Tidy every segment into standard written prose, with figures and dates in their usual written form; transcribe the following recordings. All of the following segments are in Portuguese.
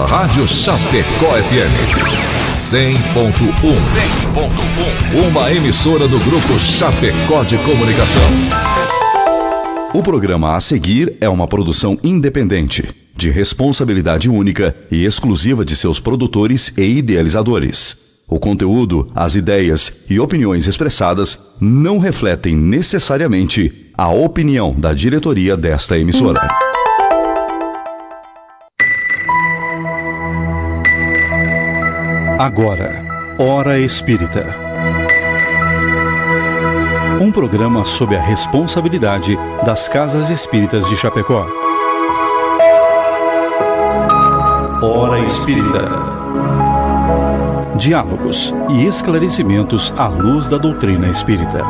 Rádio Chapecó FM 100.1. Uma emissora do Grupo Chapecó de Comunicação. O programa a seguir é uma produção independente, de responsabilidade única e exclusiva de seus produtores e idealizadores. O conteúdo, as ideias e opiniões expressadas não refletem necessariamente a opinião da diretoria desta emissora. Agora, Hora Espírita. Um programa sob a responsabilidade das Casas Espíritas de Chapecó. Hora Espírita. Diálogos e esclarecimentos à luz da doutrina espírita.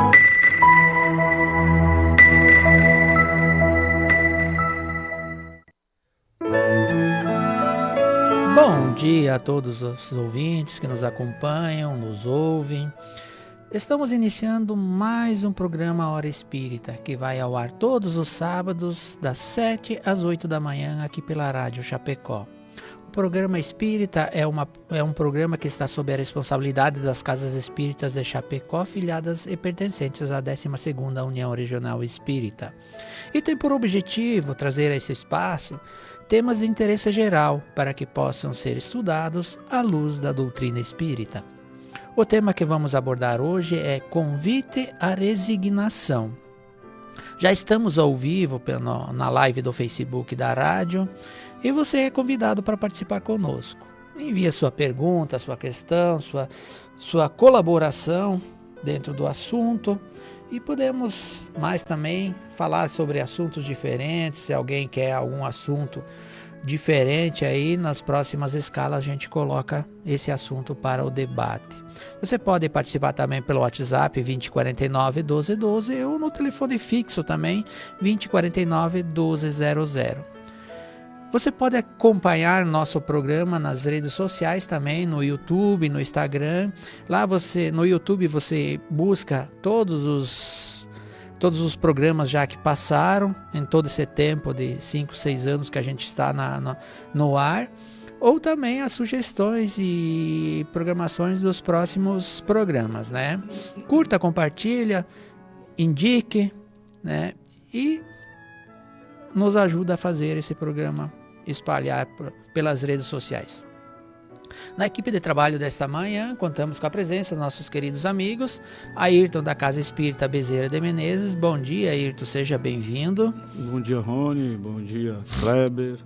Bom dia a todos os ouvintes que nos acompanham, nos ouvem. Estamos iniciando mais um programa Hora Espírita, que vai ao ar todos os sábados, das 7 às 8 da manhã, aqui pela Rádio Chapecó. O programa Espírita é um programa que está sob a responsabilidade das Casas Espíritas de Chapecó, filiadas e pertencentes à 12ª União Regional Espírita. E tem por objetivo trazer a esse espaço temas de interesse geral para que possam ser estudados à luz da doutrina espírita. O tema que vamos abordar hoje é convite à resignação. Já estamos ao vivo na live do Facebook da rádio e você é convidado para participar conosco. Envie sua pergunta, sua questão, sua colaboração dentro do assunto e podemos mais também falar sobre assuntos diferentes. Se alguém quer algum assunto diferente aí, nas próximas escalas a gente coloca esse assunto para o debate. Você pode participar também pelo WhatsApp 2049 1212 ou no telefone fixo também 2049 1200. Você pode acompanhar nosso programa nas redes sociais também, no YouTube, no Instagram. Lá no YouTube você busca todos os programas já que passaram em todo esse tempo de 5, 6 anos que a gente está no ar, ou também as sugestões e programações dos próximos programas, né? Curta, compartilha, indique, né? E nos ajuda a fazer esse programa espalhar pelas redes sociais. Na equipe de trabalho desta manhã, contamos com a presença dos nossos queridos amigos, Ayrton da Casa Espírita Bezerra de Menezes. Bom dia, Ayrton, seja bem-vindo. Bom dia, Rony, bom dia, Kleber,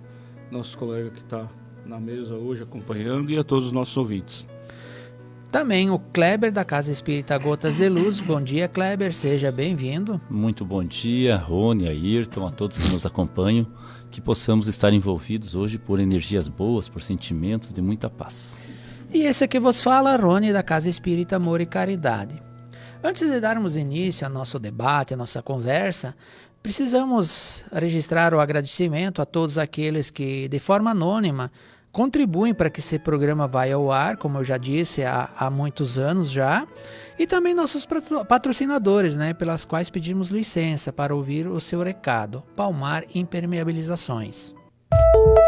nosso colega que está na mesa hoje acompanhando, e a todos os nossos ouvintes. Também o Kleber da Casa Espírita Gotas de Luz. Bom dia, Kleber, seja bem-vindo. Muito bom dia, Rony, Ayrton, a todos que nos acompanham. Que possamos estar envolvidos hoje por energias boas, por sentimentos de muita paz. E esse aqui vos fala, Rony, da Casa Espírita Amor e Caridade. Antes de darmos início ao nosso debate, à nossa conversa, precisamos registrar o agradecimento a todos aqueles que, de forma anônima, contribuem para que esse programa vá ao ar, como eu já disse, há muitos anos já, e também nossos patrocinadores, né, pelas quais pedimos licença para ouvir o seu recado. Palmar Impermeabilizações.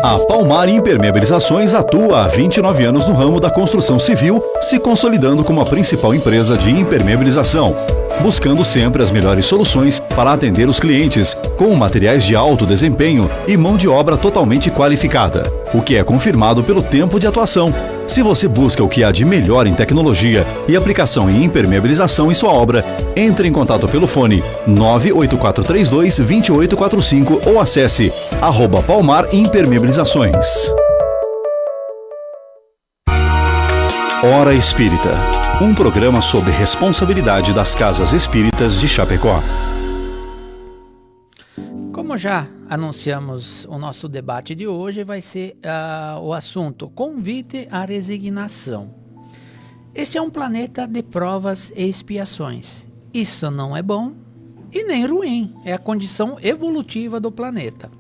A Palmar Impermeabilizações atua há 29 anos no ramo da construção civil, se consolidando como a principal empresa de impermeabilização, buscando sempre as melhores soluções para atender os clientes, com materiais de alto desempenho e mão de obra totalmente qualificada, o que é confirmado pelo tempo de atuação. Se você busca o que há de melhor em tecnologia e aplicação em impermeabilização em sua obra, entre em contato pelo fone 98432-2845 ou acesse @Palmar Impermeabilizações. Hora Espírita, um programa sob responsabilidade das Casas Espíritas de Chapecó. Como já anunciamos, o nosso debate de hoje vai ser o assunto convite à resignação. Este é um planeta de provas e expiações. Isso não é bom e nem ruim, é a condição evolutiva do planeta.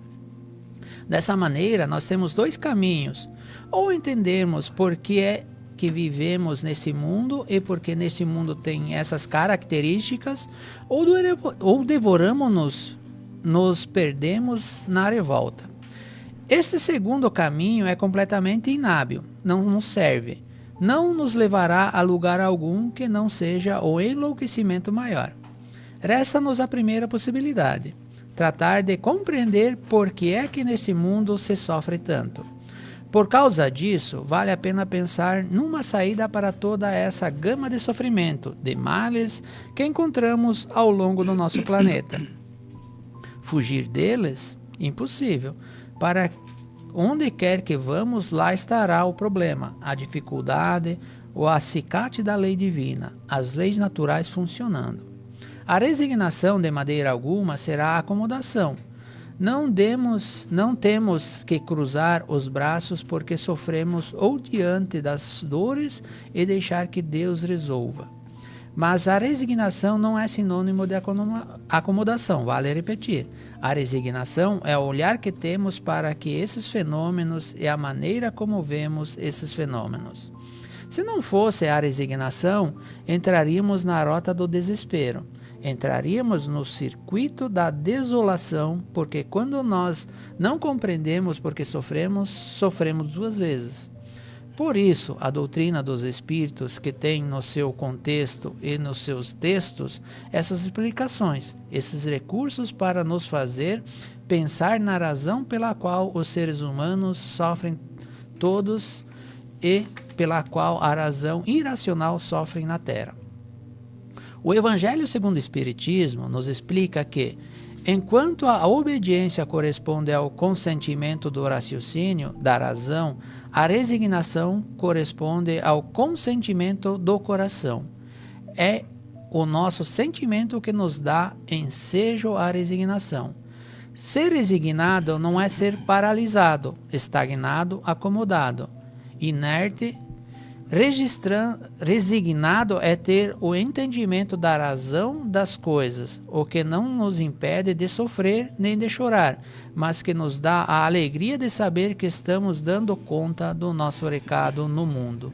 Dessa maneira, nós temos dois caminhos: ou entendermos por que é que vivemos nesse mundo e porque nesse mundo tem essas características, ou devoramos-nos, nos perdemos na revolta. Este segundo caminho é completamente inábil, não nos serve. Não nos levará a lugar algum que não seja o enlouquecimento maior. Resta-nos a primeira possibilidade, tratar de compreender por que é que nesse mundo se sofre tanto. Por causa disso, vale a pena pensar numa saída para toda essa gama de sofrimento, de males que encontramos ao longo do nosso planeta. Fugir deles? Impossível. Para onde quer que vamos, lá estará o problema, a dificuldade, o acicate da lei divina, as leis naturais funcionando. A resignação, de maneira alguma, será a acomodação. Não temos que cruzar os braços porque sofremos ou diante das dores e deixar que Deus resolva. Mas a resignação não é sinônimo de acomodação, vale repetir. A resignação é o olhar que temos para que esses fenômenos e a maneira como vemos esses fenômenos. Se não fosse a resignação, entraríamos na rota do desespero. Entraríamos no circuito da desolação, porque quando nós não compreendemos porque sofremos, sofremos duas vezes. Por isso, a doutrina dos espíritos, que tem no seu contexto e nos seus textos essas explicações, esses recursos para nos fazer pensar na razão pela qual os seres humanos sofrem todos e pela qual a razão irracional sofre na Terra. O Evangelho segundo o Espiritismo nos explica que, enquanto a obediência corresponde ao consentimento do raciocínio, da razão, a resignação corresponde ao consentimento do coração. É o nosso sentimento que nos dá ensejo à resignação. Ser resignado não é ser paralisado, estagnado, acomodado, inerte. Resignado é ter o entendimento da razão das coisas, o que não nos impede de sofrer nem de chorar, mas que nos dá a alegria de saber que estamos dando conta do nosso recado no mundo.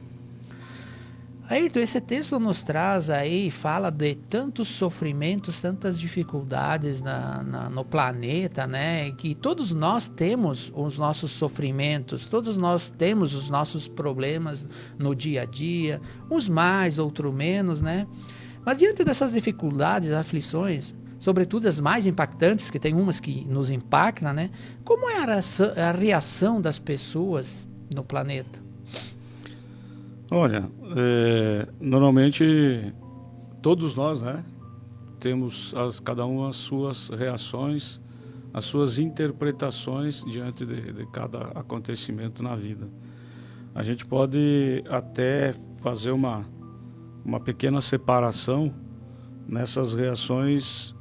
Ayrton, esse texto nos traz aí, fala de tantos sofrimentos, tantas dificuldades no planeta, né? Que todos nós temos os nossos sofrimentos, todos nós temos os nossos problemas no dia a dia, uns mais, outros menos, né? Mas diante dessas dificuldades, aflições, sobretudo as mais impactantes, que tem umas que nos impactam, né? Como é a reação das pessoas no planeta? Olha, normalmente todos nós, né, temos cada um as suas reações, as suas interpretações diante de cada acontecimento na vida. A gente pode até fazer uma pequena separação nessas reações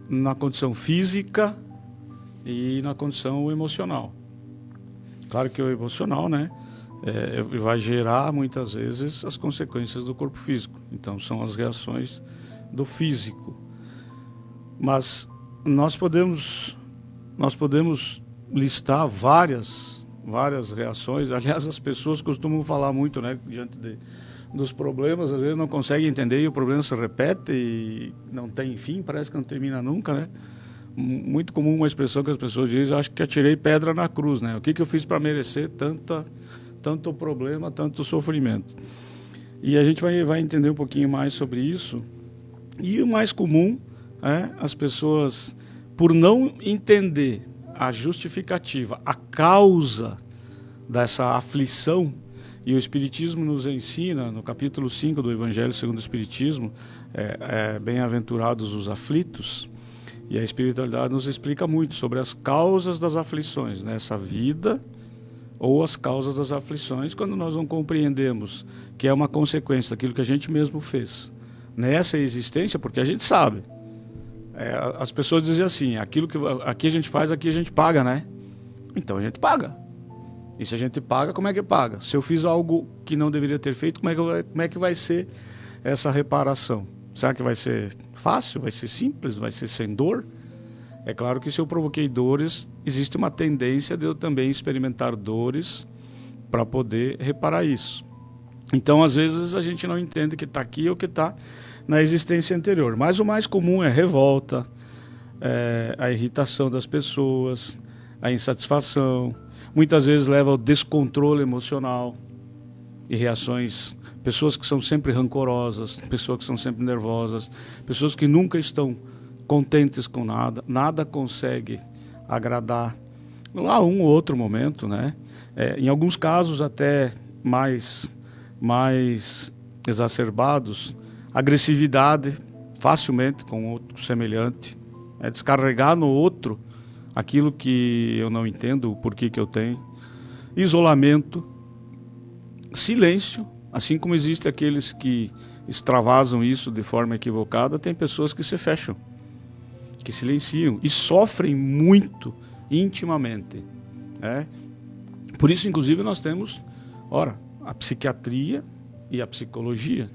na condição física e na condição emocional. Claro que o emocional, né, vai gerar muitas vezes as consequências do corpo físico. Então são as reações do físico. Mas nós podemos listar várias reações. Aliás, as pessoas costumam falar muito, né, diante dos problemas, às vezes não conseguem entender e o problema se repete e não tem fim, parece que não termina nunca, né? Muito comum uma expressão que as pessoas dizem: acho que atirei pedra na cruz, né? O que eu fiz para merecer tanto problema, tanto sofrimento? E a gente vai entender um pouquinho mais sobre isso. E o mais comum é as pessoas, por não entender a justificativa, a causa dessa aflição, e o Espiritismo nos ensina, no capítulo 5 do Evangelho segundo o Espiritismo, bem-aventurados os aflitos, e a espiritualidade nos explica muito sobre as causas das aflições nessa vida, ou as causas das aflições quando nós não compreendemos que é uma consequência daquilo que a gente mesmo fez nessa existência, porque a gente sabe. As pessoas dizem assim: aquilo que aqui a gente faz, aqui a gente paga, né? Então a gente paga. E se a gente paga, como é que paga? Se eu fiz algo que não deveria ter feito, como é que vai ser essa reparação? Será que vai ser fácil? Vai ser simples? Vai ser sem dor? É claro que se eu provoquei dores, existe uma tendência de eu também experimentar dores para poder reparar isso. Então, às vezes, a gente não entende que está aqui ou que está na existência anterior. Mas o mais comum é a revolta, a irritação das pessoas, à insatisfação, muitas vezes leva ao descontrole emocional e reações. Pessoas que são sempre rancorosas, pessoas que são sempre nervosas, pessoas que nunca estão contentes com nada, nada consegue agradar. Há um ou outro momento, né? Em alguns casos até mais exacerbados, agressividade facilmente com outro semelhante, descarregar no outro aquilo que eu não entendo, o porquê que eu tenho, isolamento, silêncio, assim como existem aqueles que extravasam isso de forma equivocada, tem pessoas que se fecham, que silenciam e sofrem muito intimamente, né? Por isso, inclusive, nós temos, a psiquiatria e a psicologia,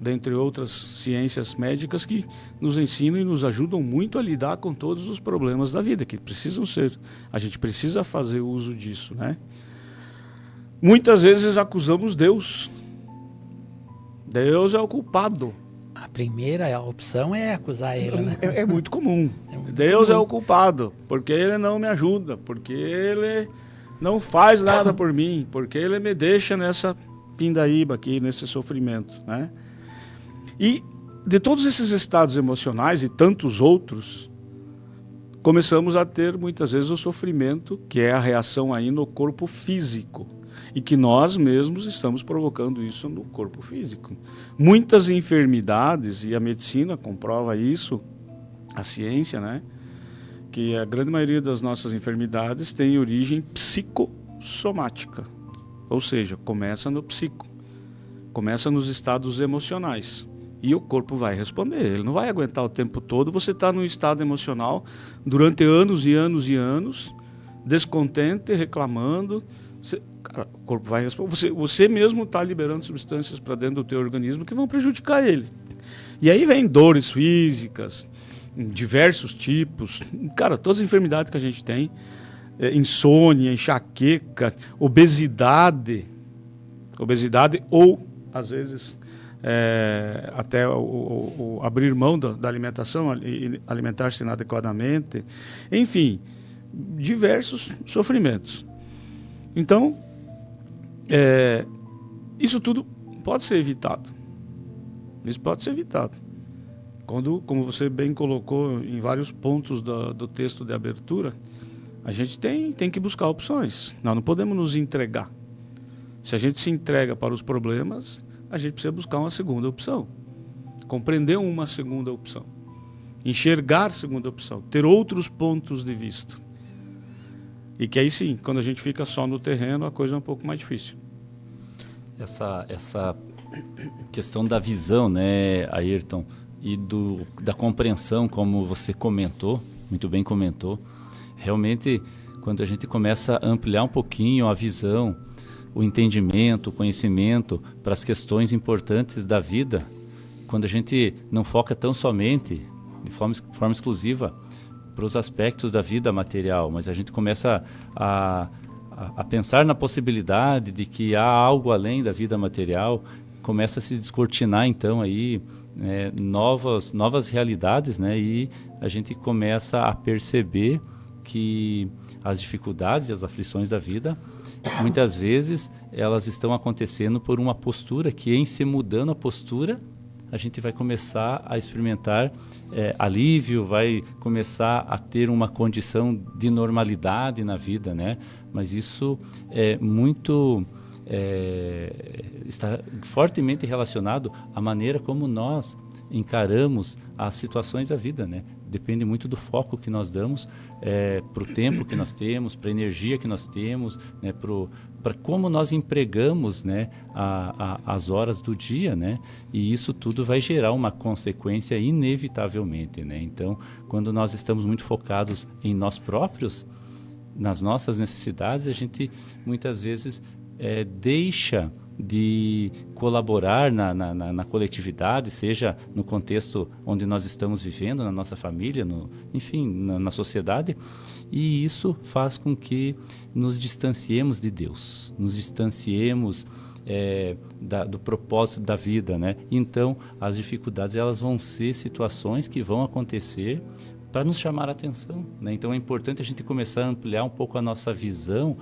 dentre outras ciências médicas que nos ensinam e nos ajudam muito a lidar com todos os problemas da vida, que precisam ser, a gente precisa fazer uso disso, né? Muitas vezes acusamos Deus. Deus é o culpado. A primeira opção é acusar ele, né? É muito comum. muito Deus comum. é o culpado, porque ele não me ajuda, porque ele não faz nada por mim, porque ele me deixa nessa pindaíba aqui, nesse sofrimento, né? E de todos esses estados emocionais e tantos outros, começamos a ter muitas vezes o sofrimento, que é a reação aí no corpo físico, e que nós mesmos estamos provocando isso no corpo físico. Muitas enfermidades, e a medicina comprova isso, a ciência, né? Que a grande maioria das nossas enfermidades tem origem psicossomática, ou seja, começa no psico, começa nos estados emocionais. E o corpo vai responder, ele não vai aguentar o tempo todo. Você está num estado emocional durante anos e anos e anos, descontente, reclamando. O corpo vai responder. Você mesmo está liberando substâncias para dentro do teu organismo que vão prejudicar ele. E aí vem dores físicas, diversos tipos. Todas as enfermidades que a gente tem, insônia, enxaqueca, obesidade ou, às vezes, até o abrir mão da alimentação, alimentar-se inadequadamente, enfim, diversos sofrimentos. Então, isso tudo pode ser evitado. Isso pode ser evitado. Quando, como você bem colocou em vários pontos do texto de abertura, a gente tem que buscar opções. Nós não podemos nos entregar. Se a gente se entrega para os problemas, a gente precisa buscar uma segunda opção, compreender uma segunda opção, enxergar a segunda opção, ter outros pontos de vista. E que aí sim, quando a gente fica só no terreno, a coisa é um pouco mais difícil. Essa questão da visão, né, Ayrton, e da compreensão, como você comentou, muito bem comentou, realmente, quando a gente começa a ampliar um pouquinho a visão, o entendimento, o conhecimento para as questões importantes da vida, quando a gente não foca tão somente, de forma exclusiva, para os aspectos da vida material, mas a gente começa a pensar na possibilidade de que há algo além da vida material, começa a se descortinar então aí novas realidades, né? E a gente começa a perceber que as dificuldades e as aflições da vida, muitas vezes, elas estão acontecendo por uma postura que, em se mudando a postura, a gente vai começar a experimentar alívio, vai começar a ter uma condição de normalidade na vida, né? Mas isso está fortemente relacionado à maneira como nós encaramos as situações da vida, né? Depende muito do foco que nós damos para o tempo que nós temos, para a energia que nós temos, né? Para como nós empregamos, né? As horas do dia, né? E isso tudo vai gerar uma consequência inevitavelmente, né? Então, quando nós estamos muito focados em nós próprios, nas nossas necessidades, a gente muitas vezes deixa de colaborar na coletividade, seja no contexto onde nós estamos vivendo, na nossa família, enfim, na sociedade, e isso faz com que nos distanciemos de Deus, nos distanciemos do propósito da vida, né? Então, as dificuldades elas vão ser situações que vão acontecer para nos chamar a atenção, né? Então é importante a gente começar a ampliar um pouco a nossa visão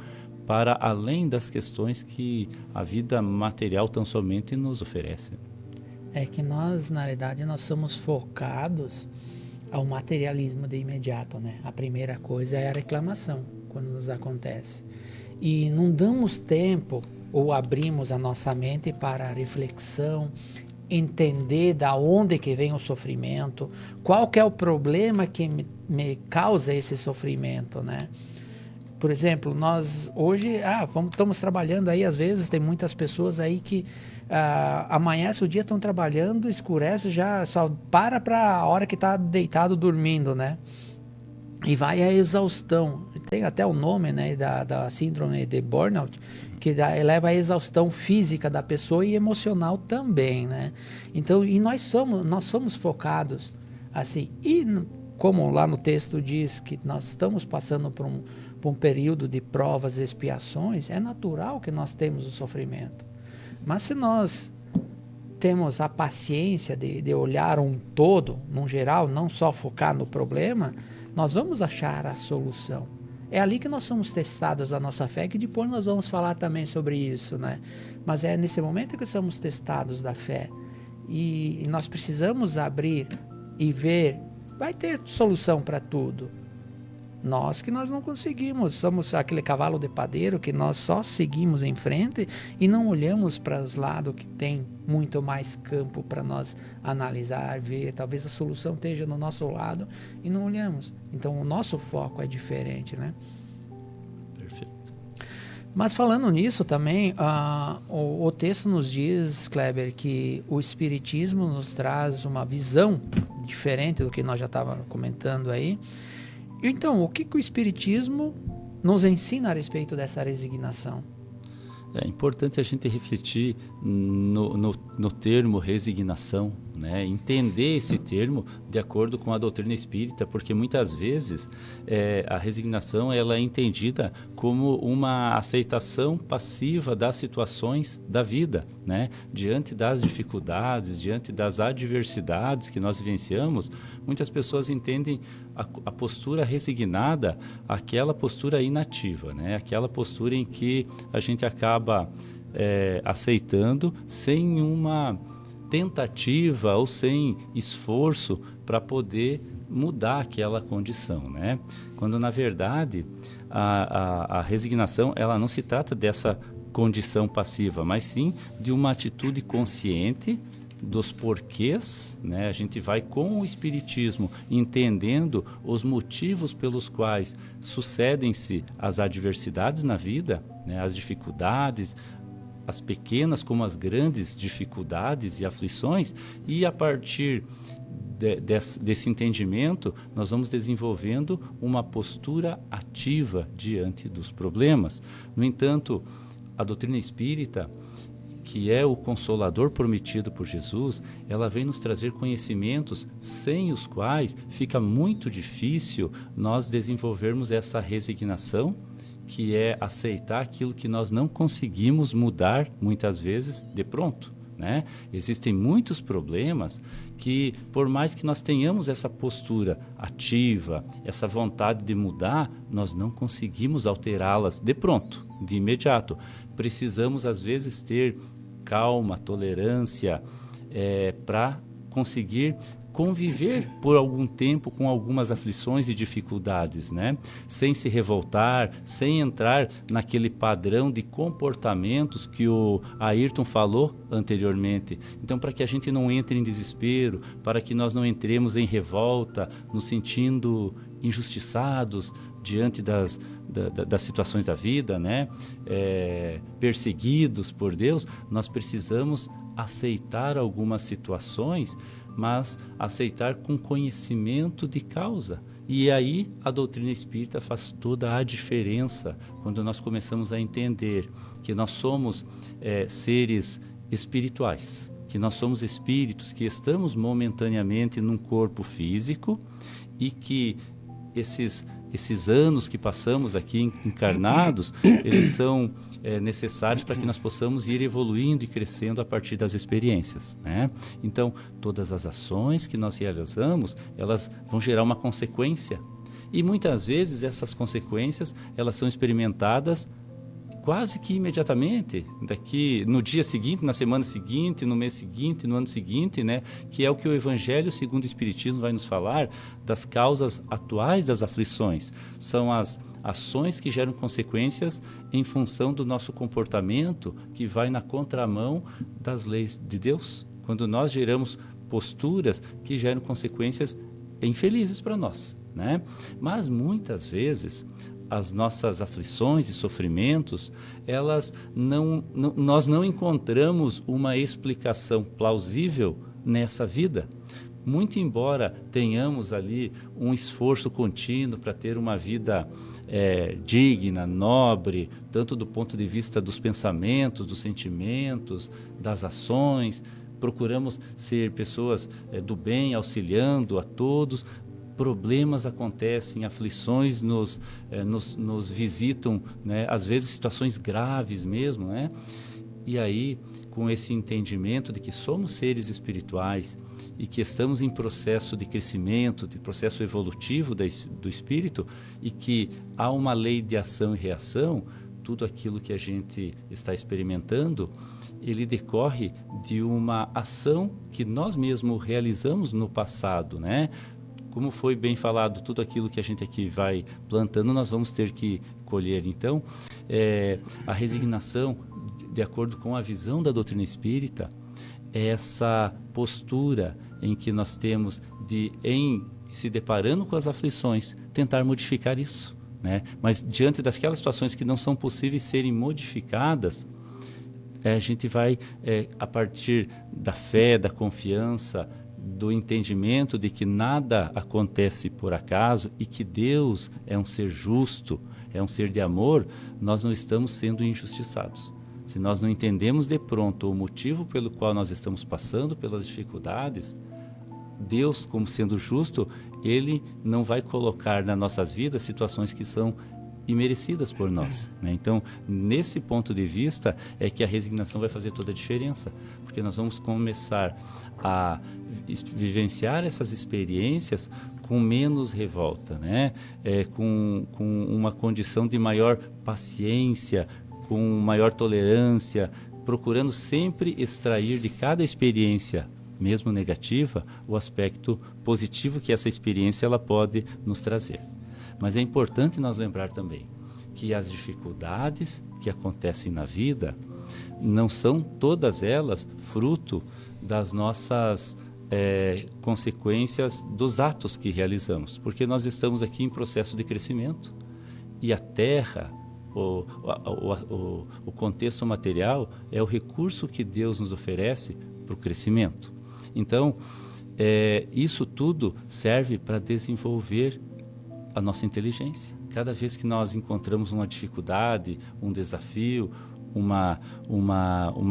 para além das questões que a vida material tão somente nos oferece. É que nós, na realidade, nós somos focados ao materialismo de imediato, né? A primeira coisa é a reclamação, quando nos acontece. E não damos tempo ou abrimos a nossa mente para a reflexão, entender da onde que vem o sofrimento, qual que é o problema que me causa esse sofrimento, né? Por exemplo, nós hoje estamos trabalhando aí, às vezes tem muitas pessoas aí que amanhece o dia, estão trabalhando, escurece, já só para a hora que está deitado dormindo, né? E vai a exaustão. Tem até o nome, né, da síndrome de burnout, que leva à exaustão física da pessoa e emocional também, né? Então, e nós somos focados assim. E como lá no texto diz que nós estamos passando por um período de provas e expiações, é natural que nós temos o sofrimento. Mas se nós temos a paciência de olhar um todo, num geral, não só focar no problema, nós vamos achar a solução. É ali que nós somos testados a nossa fé, que depois nós vamos falar também sobre isso, né? Mas é nesse momento que somos testados da fé. E nós precisamos abrir e ver, vai ter solução para tudo. Nós não conseguimos, somos aquele cavalo de padeiro que nós só seguimos em frente e não olhamos para os lados que tem muito mais campo para nós analisar, ver, talvez a solução esteja no nosso lado e não olhamos. Então o nosso foco é diferente, né? Perfeito. Mas falando nisso também, o texto nos diz, Kleber, que o Espiritismo nos traz uma visão diferente do que nós já estávamos comentando aí. Então, o que o Espiritismo nos ensina a respeito dessa resignação? É importante a gente refletir no termo resignação, né? Entender esse termo de acordo com a doutrina espírita, porque muitas vezes a resignação ela é entendida como uma aceitação passiva das situações da vida, né? Diante das dificuldades, diante das adversidades que nós vivenciamos, muitas pessoas entendem a postura resignada, aquela postura inativa, né? Aquela postura em que a gente acaba aceitando sem uma tentativa ou sem esforço para poder mudar aquela condição, né? Quando na verdade a resignação ela não se trata dessa condição passiva, mas sim de uma atitude consciente dos porquês, né? A gente vai com o Espiritismo entendendo os motivos pelos quais sucedem-se as adversidades na vida, né? As dificuldades, as pequenas como as grandes dificuldades e aflições, e a partir desse entendimento nós vamos desenvolvendo uma postura ativa diante dos problemas. No entanto, a doutrina espírita, que é o consolador prometido por Jesus, ela vem nos trazer conhecimentos sem os quais fica muito difícil nós desenvolvermos essa resignação, que é aceitar aquilo que nós não conseguimos mudar muitas vezes de pronto, né? Existem muitos problemas que, por mais que nós tenhamos essa postura ativa, essa vontade de mudar, nós não conseguimos alterá-las de pronto, de imediato. Precisamos às vezes ter calma, tolerância, para conseguir conviver por algum tempo com algumas aflições e dificuldades, né? Sem se revoltar, sem entrar naquele padrão de comportamentos que o Ayrton falou anteriormente. Então, para que a gente não entre em desespero, para que nós não entremos em revolta, nos sentindo injustiçados diante das situações da vida, né? Perseguidos por Deus, nós precisamos aceitar algumas situações, mas aceitar com conhecimento de causa. E aí a doutrina espírita faz toda a diferença quando nós começamos a entender que nós somos seres espirituais, que nós somos espíritos que estamos momentaneamente num corpo físico e que esses esses anos que passamos aqui encarnados, eles são necessários para que nós possamos ir evoluindo e crescendo a partir das experiências, né? Então, todas as ações que nós realizamos, elas vão gerar uma consequência. E muitas vezes essas consequências, elas são experimentadas quase que imediatamente, daqui no dia seguinte, na semana seguinte, no mês seguinte, no ano seguinte, né? Que é o que o Evangelho segundo o Espiritismo vai nos falar das causas atuais das aflições. São as ações que geram consequências em função do nosso comportamento que vai na contramão das leis de Deus. Quando nós geramos posturas que geram consequências infelizes para nós, né? Mas muitas vezes as nossas aflições e sofrimentos, nós não encontramos uma explicação plausível nessa vida. Muito embora tenhamos ali um esforço contínuo para ter uma vida digna, nobre, tanto do ponto de vista dos pensamentos, dos sentimentos, das ações, procuramos ser pessoas do bem, auxiliando a todos. Problemas acontecem, aflições nos visitam, né? Às vezes situações graves mesmo, né? E aí, com esse entendimento de que somos seres espirituais e que estamos em processo de crescimento, de processo evolutivo do espírito, e que há uma lei de ação e reação, tudo aquilo que a gente está experimentando, ele decorre de uma ação que nós mesmos realizamos no passado, né? Como foi bem falado, tudo aquilo que a gente aqui vai plantando, nós vamos ter que colher. Então, a resignação, de acordo com a visão da doutrina espírita, é essa postura em que nós temos de, em se deparando com as aflições, tentar modificar isso, né? Mas diante daquelas situações que não são possíveis serem modificadas, a gente vai, a partir da fé, da confiança, do entendimento de que nada acontece por acaso e que Deus é um ser justo, é um ser de amor, nós não estamos sendo injustiçados. Se nós não entendemos de pronto o motivo pelo qual nós estamos passando pelas dificuldades, Deus, como sendo justo, Ele não vai colocar nas nossas vidas situações que são imerecidas por nós, né? Então, nesse ponto de vista, é que a resignação vai fazer toda a diferença, porque nós vamos começar a vivenciar essas experiências com menos revolta, né? Com uma condição de maior paciência, com maior tolerância, procurando sempre extrair de cada experiência, mesmo negativa, o aspecto positivo que essa experiência ela pode nos trazer. Mas é importante nós lembrar também que as dificuldades que acontecem na vida não são todas elas fruto das nossas consequências dos atos que realizamos, porque nós estamos aqui em processo de crescimento e a terra, o contexto material é o recurso que Deus nos oferece para o crescimento. Então, isso tudo serve para desenvolver a nossa inteligência. Cada vez que nós encontramos uma dificuldade, um desafio, uma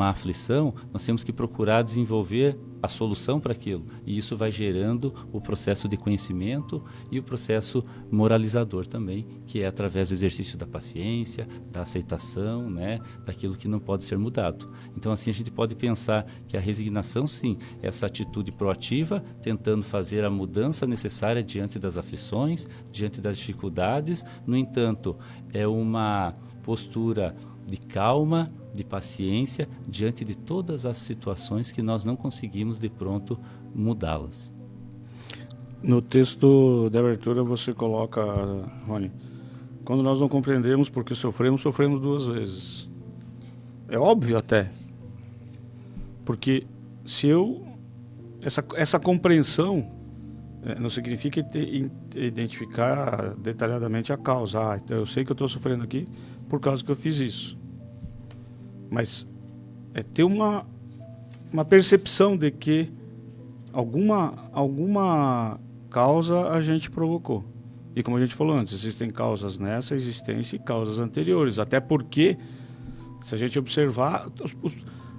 aflição, nós temos que procurar desenvolver a solução para aquilo. E isso vai gerando o processo de conhecimento e o processo moralizador também, que é através do exercício da paciência, da aceitação, né, daquilo que não pode ser mudado. Então, assim, a gente pode pensar que a resignação, sim, é essa atitude proativa, tentando fazer a mudança necessária diante das aflições, diante das dificuldades. No entanto, é uma postura de calma, de paciência, diante de todas as situações que nós não conseguimos de pronto mudá-las. No texto de abertura você coloca, Rony, quando nós não compreendemos porque sofremos 2 vezes. É óbvio até, porque se essa compreensão não significa identificar detalhadamente a causa. Então eu sei que eu estou sofrendo aqui por causa que eu fiz isso. Mas é ter uma percepção de que alguma causa a gente provocou. E como a gente falou antes, existem causas nessa existência e causas anteriores. Até porque, se a gente observar,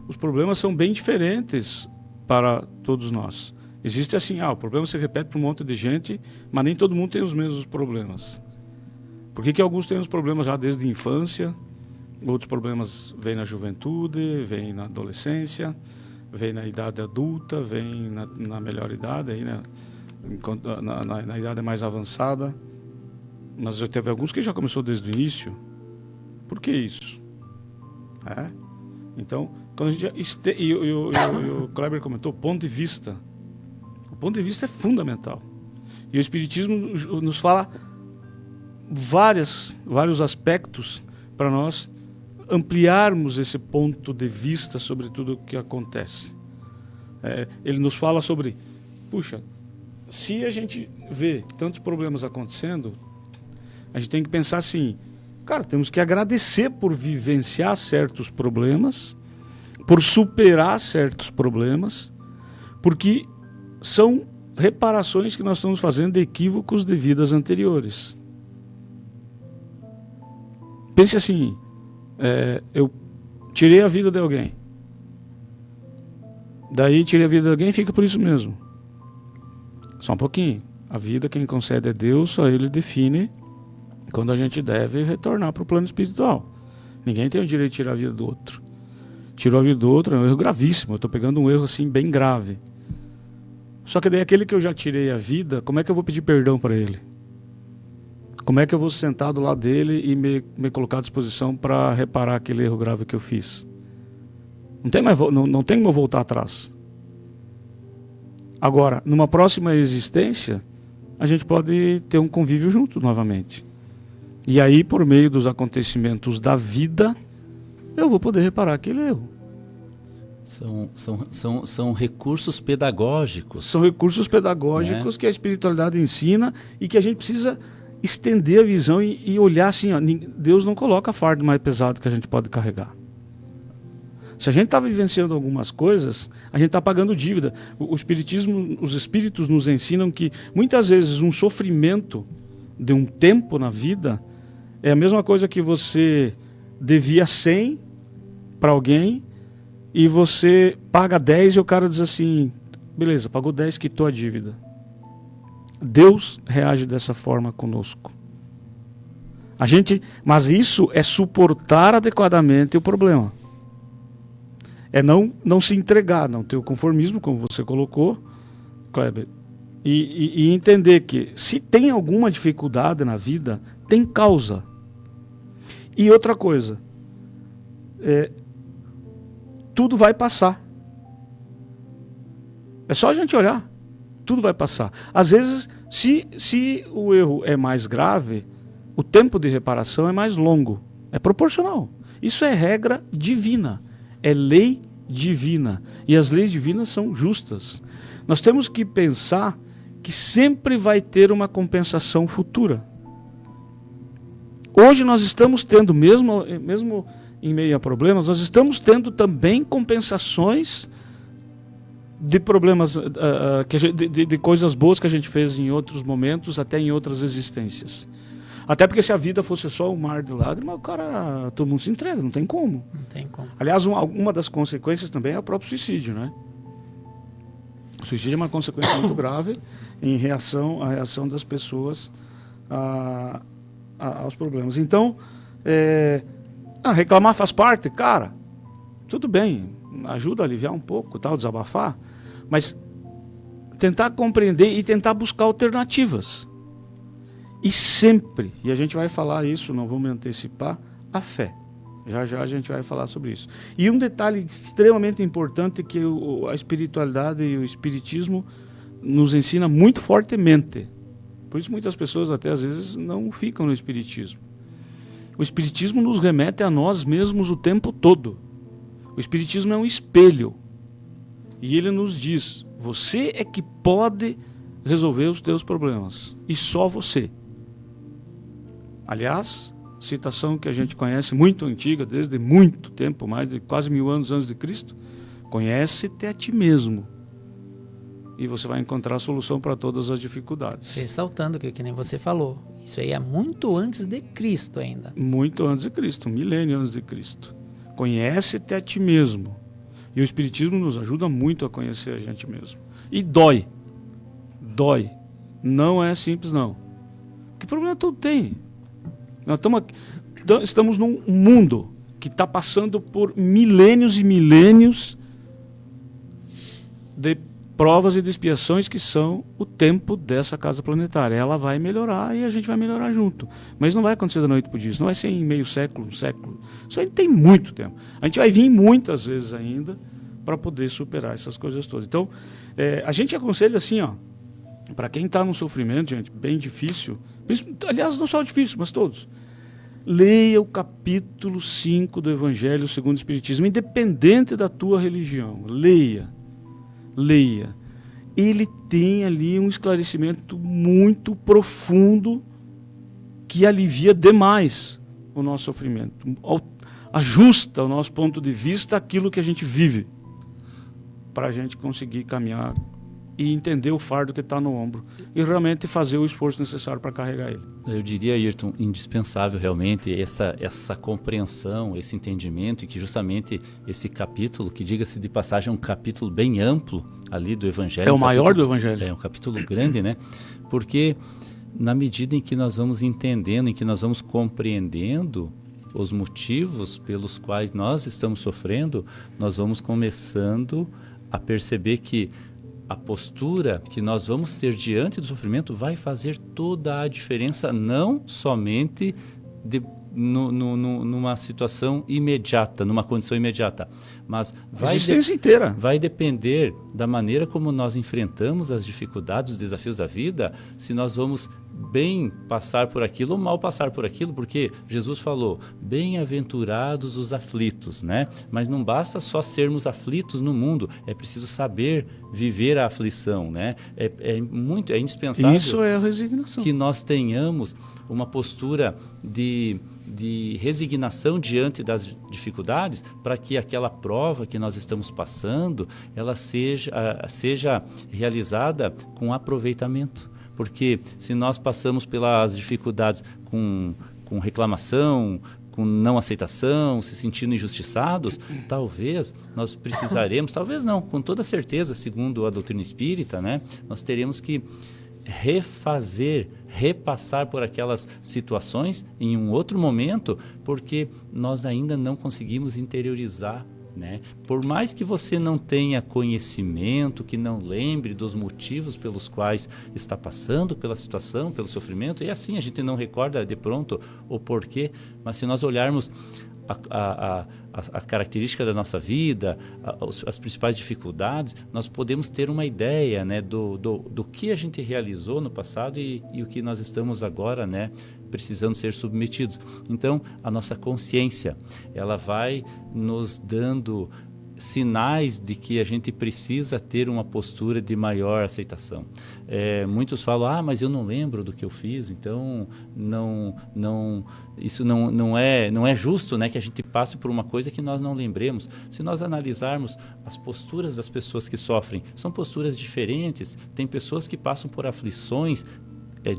os problemas são bem diferentes para todos nós. Existe assim, o problema se repete para um monte de gente, mas nem todo mundo tem os mesmos problemas. Por que alguns têm os problemas já desde a infância, outros problemas vêm na juventude, vêm na adolescência, vêm na idade adulta, vêm na melhor idade, aí, né? Na idade mais avançada. Mas teve alguns que já começou desde o início. Por que isso? Então, quando a gente e o Kleber comentou, ponto de vista. O ponto de vista é fundamental. E o Espiritismo nos fala vários aspectos para nós ampliarmos esse ponto de vista sobre tudo o que acontece. Ele nos fala sobre, puxa, se a gente vê tantos problemas acontecendo, a gente tem que pensar assim, cara, temos que agradecer por vivenciar certos problemas, por superar certos problemas, porque são reparações que nós estamos fazendo de equívocos de vidas anteriores. Pense assim, eu tirei a vida de alguém, daí tirei a vida de alguém e fica por isso mesmo. Só um pouquinho. A vida quem concede é Deus, só Ele define quando a gente deve retornar para o plano espiritual. Ninguém tem o direito de tirar a vida do outro. Tirou a vida do outro é um erro gravíssimo. Eu estou pegando um erro assim bem grave. Só que daí aquele que eu já tirei a vida, como é que eu vou pedir perdão para ele? Como é que eu vou sentar do lado dele e me colocar à disposição para reparar aquele erro grave que eu fiz? Não tem como eu voltar atrás. Agora, numa próxima existência, a gente pode ter um convívio junto novamente. E aí, por meio dos acontecimentos da vida, eu vou poder reparar aquele erro. São recursos pedagógicos. São recursos pedagógicos, né, que a espiritualidade ensina e que a gente precisa estender a visão e olhar assim, ó, Deus não coloca fardo mais pesado que a gente pode carregar. Se a gente está vivenciando algumas coisas, a gente está pagando dívida. O Espiritismo, os Espíritos nos ensinam que muitas vezes um sofrimento de um tempo na vida é a mesma coisa que você devia 100 para alguém e você paga 10 e o cara diz assim, beleza, pagou 10, quitou a dívida. Deus reage dessa forma conosco. Mas isso é suportar adequadamente o problema. É não se entregar, não ter o conformismo, como você colocou, Kleber, e entender que se tem alguma dificuldade na vida, tem causa. E outra coisa, tudo vai passar. É só a gente olhar, tudo vai passar. Às vezes, se o erro é mais grave, o tempo de reparação é mais longo, é proporcional. Isso é regra divina. É lei divina. E as leis divinas são justas. Nós temos que pensar que sempre vai ter uma compensação futura. Hoje nós estamos tendo, mesmo em meio a problemas, nós estamos tendo também compensações de problemas, de coisas boas que a gente fez em outros momentos, até em outras existências. Até porque se a vida fosse só um mar de lágrimas, todo mundo se entrega, não tem como. Não tem como. Aliás, uma das consequências também é o próprio suicídio, né? O suicídio é uma consequência muito grave em reação das pessoas aos problemas. Então, reclamar faz parte, cara, tudo bem, ajuda a aliviar um pouco, desabafar, mas tentar compreender e tentar buscar alternativas. E sempre, e a gente vai falar isso, não vou me antecipar, a fé. Já a gente vai falar sobre isso. E um detalhe extremamente importante que a espiritualidade e o espiritismo nos ensina muito fortemente. Por isso muitas pessoas até às vezes não ficam no espiritismo. O espiritismo nos remete a nós mesmos o tempo todo. O espiritismo é um espelho. E ele nos diz, você é que pode resolver os teus problemas. E só você. Aliás, citação que a gente conhece muito antiga, desde muito tempo, mais de quase 1000 anos antes de Cristo, conhece-te a ti mesmo. E você vai encontrar a solução para todas as dificuldades. Ressaltando que nem você falou, isso aí é muito antes de Cristo ainda. Muito antes de Cristo, 1000 antes de Cristo. Conhece-te a ti mesmo. E o Espiritismo nos ajuda muito a conhecer a gente mesmo. E dói. Dói. Não é simples, não. Que problema tudo tem? Nós estamos num mundo que está passando por milênios e milênios de provas e de expiações que são o tempo dessa casa planetária. Ela vai melhorar e a gente vai melhorar junto. Mas não vai acontecer da noite para o dia. Isso não vai ser em meio século, um século. Isso aí tem muito tempo. A gente vai vir muitas vezes ainda para poder superar essas coisas todas. Então, a gente aconselha assim, ó, para quem está num sofrimento, gente, bem difícil, aliás, não só difícil, mas todos, leia o capítulo 5 do Evangelho segundo o Espiritismo, independente da tua religião. Leia. Ele tem ali um esclarecimento muito profundo que alivia demais o nosso sofrimento. Ajusta o nosso ponto de vista àquilo que a gente vive, para a gente conseguir caminhar e entender o fardo que está no ombro e realmente fazer o esforço necessário para carregar ele. Eu diria, Ayrton, indispensável realmente essa compreensão, esse entendimento, e que justamente esse capítulo, que diga-se de passagem, é um capítulo bem amplo ali do Evangelho. É o maior do Evangelho. É um capítulo grande, né? Porque na medida em que nós vamos entendendo, em que nós vamos compreendendo os motivos pelos quais nós estamos sofrendo, nós vamos começando a perceber que a postura que nós vamos ter diante do sofrimento vai fazer toda a diferença, não somente numa situação imediata, numa condição imediata, mas vai depender da maneira como nós enfrentamos as dificuldades, os desafios da vida, se nós vamos bem passar por aquilo ou mal passar por aquilo, porque Jesus falou, bem-aventurados os aflitos, né? Mas não basta só sermos aflitos no mundo, é preciso saber viver a aflição, né? É indispensável. Isso é a resignação. Que nós tenhamos uma postura de resignação diante das dificuldades, para que aquela prova que nós estamos passando, ela seja realizada com aproveitamento. Porque se nós passamos pelas dificuldades com reclamação, com não aceitação, se sentindo injustiçados, talvez nós precisaremos, talvez não, com toda certeza, segundo a doutrina espírita, né, nós teremos que repassar por aquelas situações em um outro momento, porque nós ainda não conseguimos interiorizar, né? Por mais que você não tenha conhecimento, que não lembre dos motivos pelos quais está passando pela situação, pelo sofrimento, e assim a gente não recorda de pronto o porquê, mas se nós olharmos a característica da nossa vida, as principais dificuldades, nós podemos ter uma ideia, né, do que a gente realizou no passado e o que nós estamos agora, né, precisando ser submetidos. Então, a nossa consciência, ela vai nos dando sinais de que a gente precisa ter uma postura de maior aceitação. Muitos falam, mas eu não lembro do que eu fiz, então isso não é justo, né, que a gente passe por uma coisa que nós não lembremos. Se nós analisarmos as posturas das pessoas que sofrem, são posturas diferentes. Tem pessoas que passam por aflições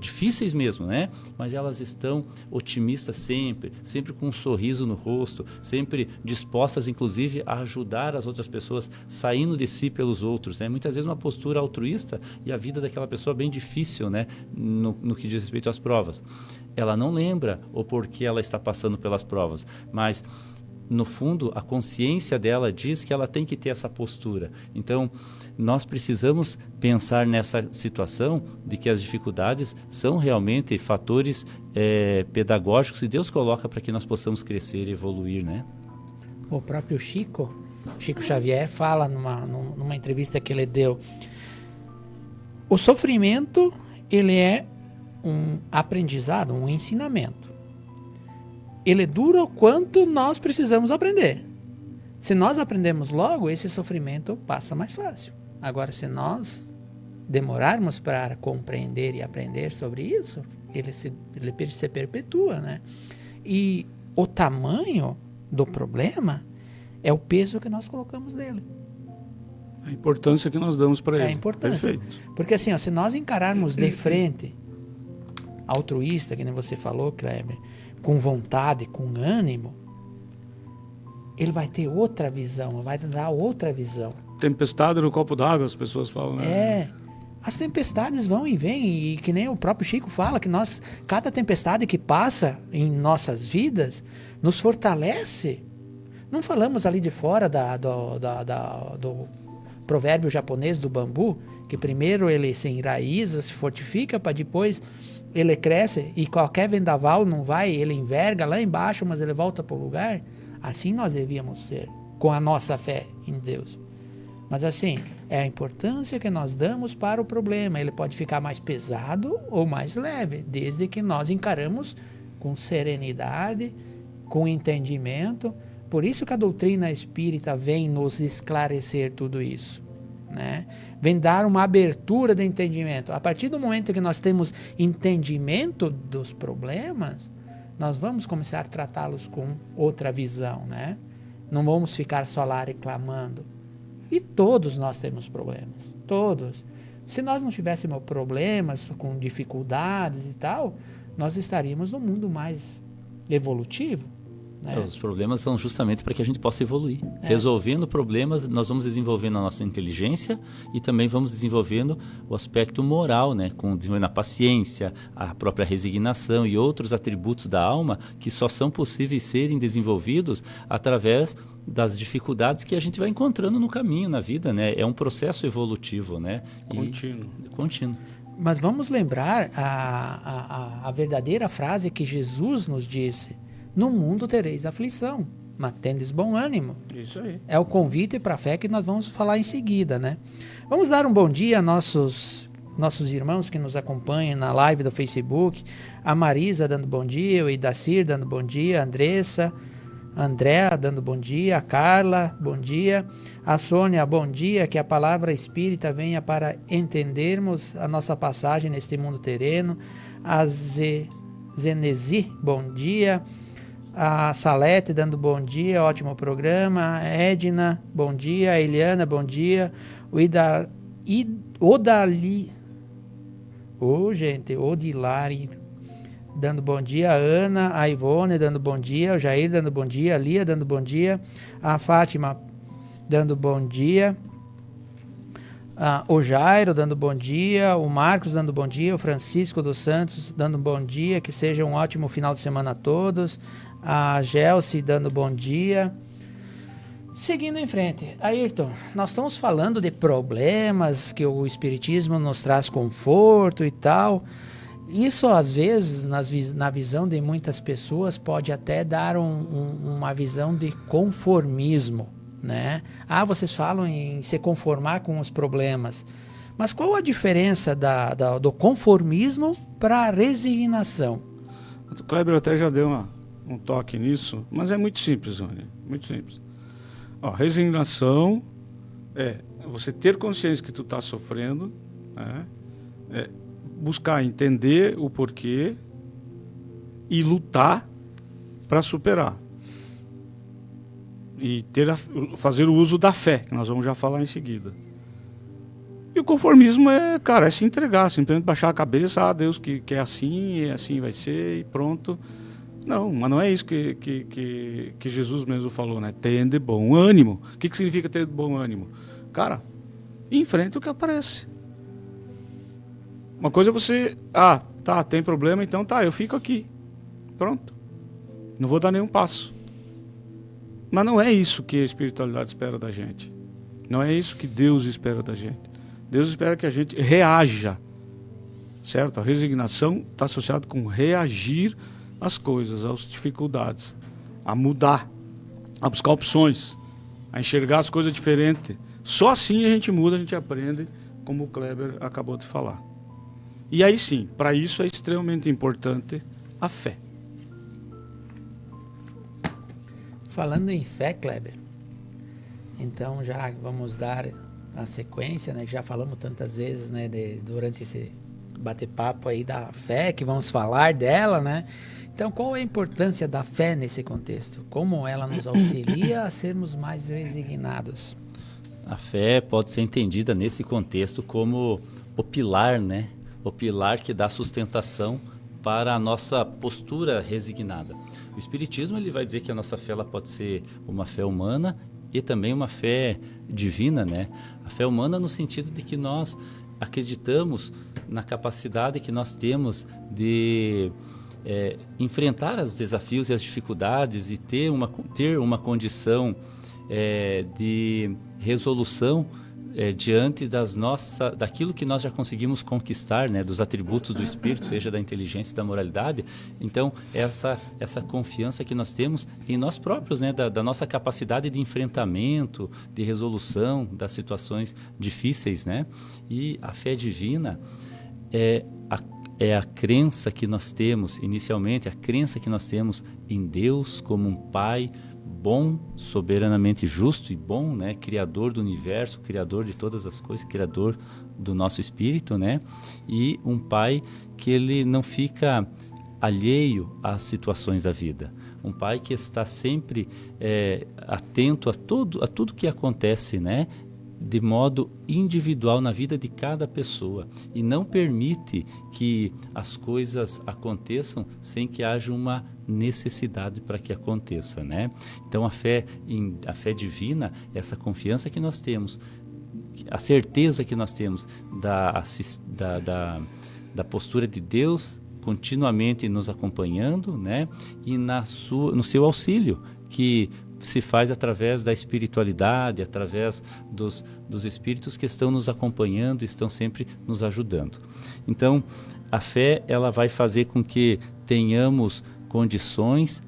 difíceis mesmo, né? Mas elas estão otimistas sempre com um sorriso no rosto, sempre dispostas, inclusive, a ajudar as outras pessoas, saindo de si pelos outros, né? Muitas vezes uma postura altruísta e a vida daquela pessoa bem difícil, né? No que diz respeito às provas. Ela não lembra o porquê ela está passando pelas provas, mas no fundo, a consciência dela diz que ela tem que ter essa postura. Então, nós precisamos pensar nessa situação de que as dificuldades são realmente fatores pedagógicos que Deus coloca para que nós possamos crescer e evoluir, né? O próprio Chico Xavier fala numa entrevista que ele deu, o sofrimento, ele é um aprendizado, um ensinamento. Ele dura o quanto nós precisamos aprender. Se nós aprendemos logo, esse sofrimento passa mais fácil. Agora, se nós demorarmos para compreender e aprender sobre isso, ele se perpetua, né? E o tamanho do problema é o peso que nós colocamos nele. A importância que nós damos para ele. É a importância. Perfeito. Porque assim, se nós encararmos de frente, altruísta, que nem você falou, Kleber, com vontade, com ânimo, ele vai ter outra visão, vai dar outra visão. Tempestade no copo d'água, as pessoas falam, né? As tempestades vão e vêm, e que nem o próprio Chico fala, que cada tempestade que passa em nossas vidas nos fortalece. Não falamos ali de fora do provérbio japonês do bambu, que primeiro ele se enraiza, se fortifica, para depois ele cresce, e qualquer vendaval não vai, ele enverga lá embaixo, mas ele volta para o lugar. Assim nós devíamos ser, com a nossa fé em Deus. Mas assim, é a importância que nós damos para o problema. Ele pode ficar mais pesado ou mais leve, desde que nós encaramos com serenidade, com entendimento. Por isso que a doutrina espírita vem nos esclarecer tudo isso, né? Vem dar uma abertura de entendimento. A partir do momento que nós temos entendimento dos problemas, nós vamos começar a tratá-los com outra visão, né? Não vamos ficar só lá reclamando. E todos nós temos problemas, todos. Se nós não tivéssemos problemas, com dificuldades e tal, nós estaríamos num mundo mais evolutivo, né? Os problemas são justamente para que a gente possa evoluir. Resolvendo problemas, nós vamos desenvolvendo a nossa inteligência e também vamos desenvolvendo o aspecto moral, né? Desenvolvendo a paciência, a própria resignação e outros atributos da alma que só são possíveis serem desenvolvidos através das dificuldades que a gente vai encontrando no caminho, na vida, né? É um processo evolutivo, né? Contínuo. Mas vamos lembrar a verdadeira frase que Jesus nos disse: no mundo tereis aflição, mas tendes bom ânimo. Isso aí. É o convite para a fé que nós vamos falar em seguida, né? Vamos dar um bom dia a nossos irmãos que nos acompanham na live do Facebook. A Marisa dando bom dia, o Idacir dando bom dia, a Andressa, Andréa dando bom dia, a Carla, bom dia, a Sônia, bom dia, que a palavra espírita venha para entendermos a nossa passagem neste mundo terreno. A Zenesi, bom dia, a Salete dando bom dia, ótimo programa, a Edna, bom dia, a Eliana, bom dia, Odilari dando bom dia, a Ana, a Ivone dando bom dia, o Jair dando bom dia, a Lia dando bom dia, a Fátima dando bom dia, o Jairo dando bom dia, o Marcos dando bom dia, o Francisco dos Santos dando bom dia, que seja um ótimo final de semana a todos, a Gelsi dando bom dia. Seguindo em frente, Ayrton, nós estamos falando de problemas, que o Espiritismo nos traz conforto e tal. Isso, às vezes, na visão de muitas pessoas, pode até dar uma visão de conformismo, né? Vocês falam em se conformar com os problemas. Mas qual a diferença do conformismo para a resignação? O Kleber até já deu um toque nisso, mas é muito simples, Rony, muito simples. Resignação é você ter consciência que tu está sofrendo, né? Buscar entender o porquê e lutar para superar. E fazer o uso da fé, que nós vamos já falar em seguida. E o conformismo é se entregar, simplesmente baixar a cabeça, Deus que é assim, e assim vai ser, e pronto. Não, mas não é isso que Jesus mesmo falou, né? Tende bom ânimo. O que significa ter bom ânimo? Cara, enfrenta o que aparece. Uma coisa é você... tem problema, então eu fico aqui. Pronto. Não vou dar nenhum passo. Mas não é isso que a espiritualidade espera da gente. Não é isso que Deus espera da gente. Deus espera que a gente reaja. Certo? A resignação está associada com reagir às coisas, às dificuldades. A mudar. A buscar opções. A enxergar as coisas diferentes. Só assim a gente muda, a gente aprende, como o Kleber acabou de falar. E aí sim, para isso é extremamente importante a fé. Falando em fé, Kleber, então já vamos dar a sequência, né? Já falamos tantas vezes, né, durante esse bate-papo aí da fé, que vamos falar dela, né? Então, qual é a importância da fé nesse contexto? Como ela nos auxilia a sermos mais resignados? A fé pode ser entendida nesse contexto como o pilar, né? O pilar que dá sustentação para a nossa postura resignada. O Espiritismo ele vai dizer que a nossa fé ela pode ser uma fé humana e também uma fé divina, né? A fé humana no sentido de que nós acreditamos na capacidade que nós temos de enfrentar os desafios e as dificuldades e ter uma condição de resolução diante daquilo que nós já conseguimos conquistar, né, dos atributos do Espírito, seja da inteligência e da moralidade. Então, essa confiança que nós temos em nós próprios, né, da nossa capacidade de enfrentamento, de resolução das situações difíceis, né? E a fé divina é a crença que nós temos, inicialmente, a crença que nós temos em Deus como um Pai bom, soberanamente justo e bom, né? Criador do universo, criador de todas as coisas, criador do nosso espírito, né? E um Pai que ele não fica alheio às situações da vida. Um Pai que está sempre atento a tudo que acontece, né? De modo individual na vida de cada pessoa, e não permite que as coisas aconteçam sem que haja uma necessidade para que aconteça, né? Então a fé divina, essa confiança que nós temos, a certeza que nós temos da postura de Deus continuamente nos acompanhando, né? E no seu auxílio, que se faz através da espiritualidade, através dos espíritos que estão nos acompanhando, estão sempre nos ajudando. Então, a fé, ela vai fazer com que tenhamos condições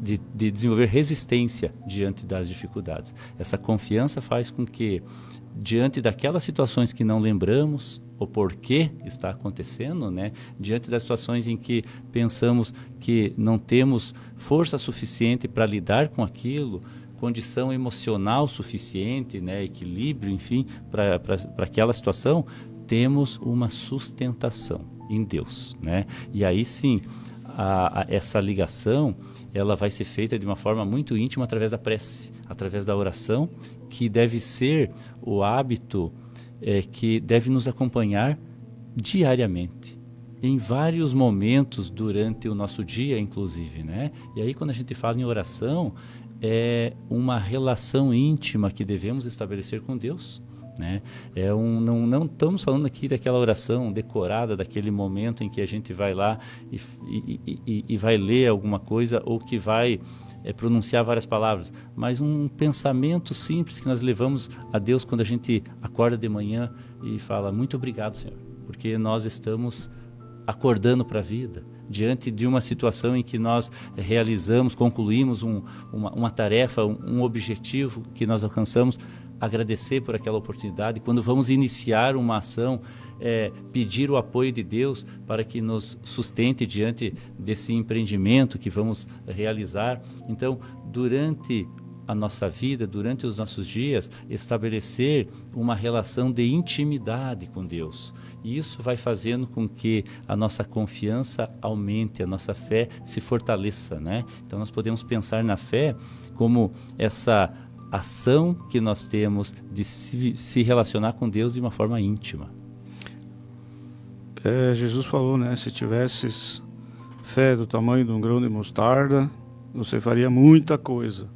de desenvolver resistência diante das dificuldades. Essa confiança faz com que, diante daquelas situações que não lembramos o porquê está acontecendo, né? Diante das situações em que pensamos que não temos força suficiente para lidar com aquilo, condição emocional suficiente, né? Equilíbrio, enfim, para aquela situação, temos uma sustentação em Deus, né? E aí sim, essa ligação, ela vai ser feita de uma forma muito íntima através da prece, através da oração, que deve ser o hábito que deve nos acompanhar diariamente, em vários momentos durante o nosso dia, inclusive, né? E aí, quando a gente fala em oração, é uma relação íntima que devemos estabelecer com Deus, né? Não estamos falando aqui daquela oração decorada, daquele momento em que a gente vai lá e vai ler alguma coisa, ou que vai pronunciar várias palavras, mas um pensamento simples que nós levamos a Deus quando a gente acorda de manhã e fala: muito obrigado, Senhor, porque nós estamos acordando para a vida, diante de uma situação em que nós realizamos, concluímos uma tarefa, um objetivo que nós alcançamos. Agradecer por aquela oportunidade. Quando vamos iniciar uma ação, pedir o apoio de Deus para que nos sustente diante desse empreendimento que vamos realizar. Então, durante a nossa vida, durante os nossos dias, estabelecer uma relação de intimidade com Deus. E isso vai fazendo com que a nossa confiança aumente, a nossa fé se fortaleça, né? Então, nós podemos pensar na fé como essa ação que nós temos de se relacionar com Deus de uma forma íntima. Jesus falou, né? Se tivesses fé do tamanho de um grão de mostarda, você faria muita coisa.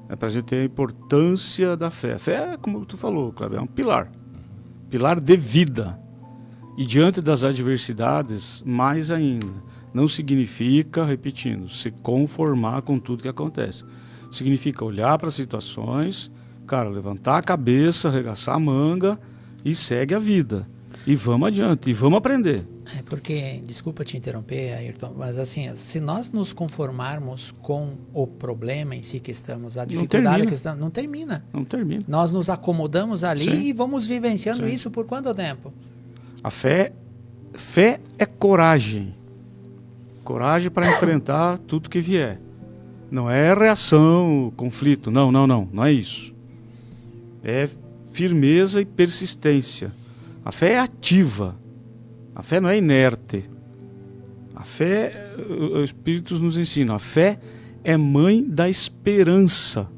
É para a gente ter a importância da fé. A fé, como tu falou, Cláudio, é um pilar de vida. E diante das adversidades, mais ainda. Não significa, repetindo, se conformar com tudo que acontece. Significa olhar para as situações, cara, levantar a cabeça, arregaçar a manga e segue a vida. E vamos adiante, e vamos aprender. Porque, desculpa te interromper, Ayrton, mas assim, se nós nos conformarmos com o problema em si que estamos, a dificuldade que estamos, não termina. Não termina. Nós nos acomodamos ali. Sim. E vamos vivenciando Sim. isso por quanto tempo? A fé é coragem. Coragem para enfrentar tudo que vier. Não é reação, conflito, não é isso. É firmeza e persistência. A fé é ativa, a fé não é inerte. A fé, os Espíritos nos ensinam, a fé é mãe da esperança.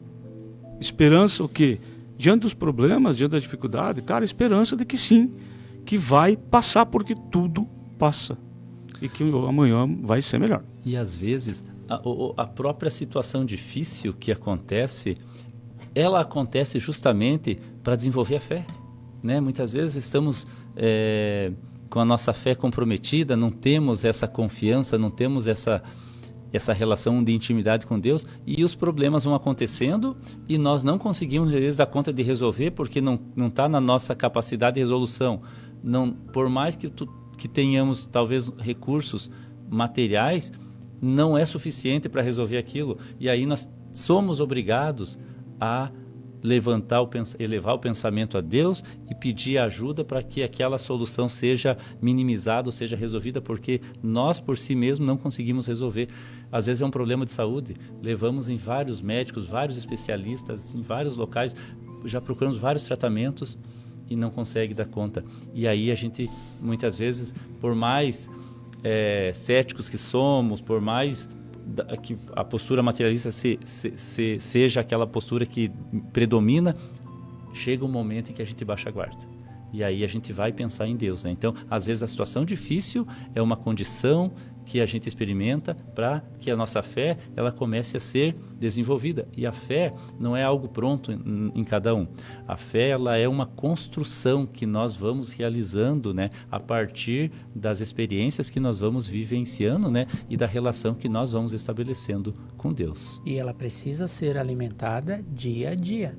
Esperança o quê? Diante dos problemas, diante da dificuldade, cara, esperança de que sim, que vai passar, porque tudo passa. E que amanhã vai ser melhor. E às vezes a própria situação difícil que acontece, ela acontece justamente para desenvolver a fé. né? Muitas vezes estamos com a nossa fé comprometida, não temos essa confiança, não temos essa relação de intimidade com Deus, e os problemas vão acontecendo e nós não conseguimos, às vezes, dar conta de resolver porque não está na nossa capacidade de resolução. Não, por mais que tenhamos, talvez, recursos materiais, não é suficiente para resolver aquilo. E aí nós somos obrigados a elevar o pensamento a Deus e pedir ajuda para que aquela solução seja minimizada ou seja resolvida, porque nós por si mesmos não conseguimos resolver. Às vezes é um problema de saúde, levamos em vários médicos, vários especialistas, em vários locais, já procuramos vários tratamentos e não consegue dar conta. E aí a gente, muitas vezes, por mais céticos que somos, por mais que a postura materialista seja aquela postura que predomina, chega um momento em que a gente baixa a guarda. E aí a gente vai pensar em Deus, né? Então, às vezes a situação difícil é uma condição que a gente experimenta para que a nossa fé ela comece a ser desenvolvida. E a fé não é algo pronto em cada um. A fé ela é uma construção que nós vamos realizando, né, a partir das experiências que nós vamos vivenciando, né, e da relação que nós vamos estabelecendo com Deus. E ela precisa ser alimentada dia a dia.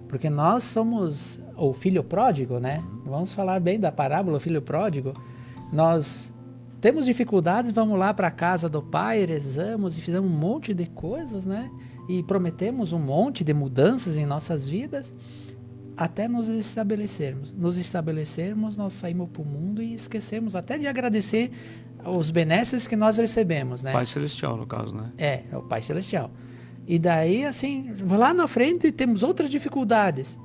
Porque nós somos o filho pródigo, né? Vamos falar bem da parábola, o filho pródigo. Nós temos dificuldades, vamos lá para a casa do pai, rezamos e fizemos um monte de coisas, né? E prometemos um monte de mudanças em nossas vidas até nos estabelecermos. Nos estabelecermos, nós saímos para o mundo e esquecemos até de agradecer os benesses que nós recebemos, né? Pai Celestial, no caso, né? É o Pai Celestial. E daí, assim, lá na frente temos outras dificuldades.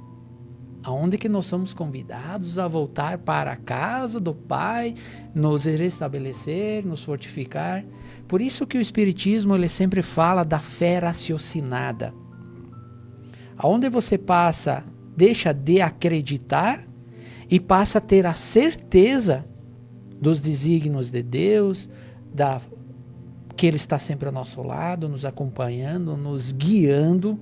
Aonde que nós somos convidados a voltar para a casa do Pai, nos restabelecer, nos fortificar. Por isso que o Espiritismo ele sempre fala da fé raciocinada. Aonde você deixa de acreditar e passa a ter a certeza dos desígnios de Deus, que Ele está sempre ao nosso lado, nos acompanhando, nos guiando.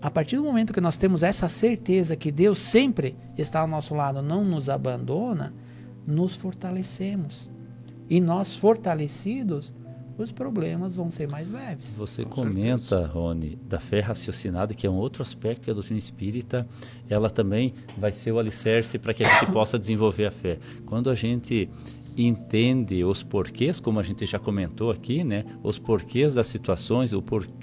A partir do momento que nós temos essa certeza que Deus sempre está ao nosso lado, não nos abandona, nos fortalecemos. E nós fortalecidos, os problemas vão ser mais leves. Você comenta, Rony, da fé raciocinada, que é um outro aspecto que a doutrina espírita, ela também vai ser o alicerce para que a gente possa desenvolver a fé. Quando a gente entende os porquês, como a gente já comentou aqui, né? Os porquês das situações,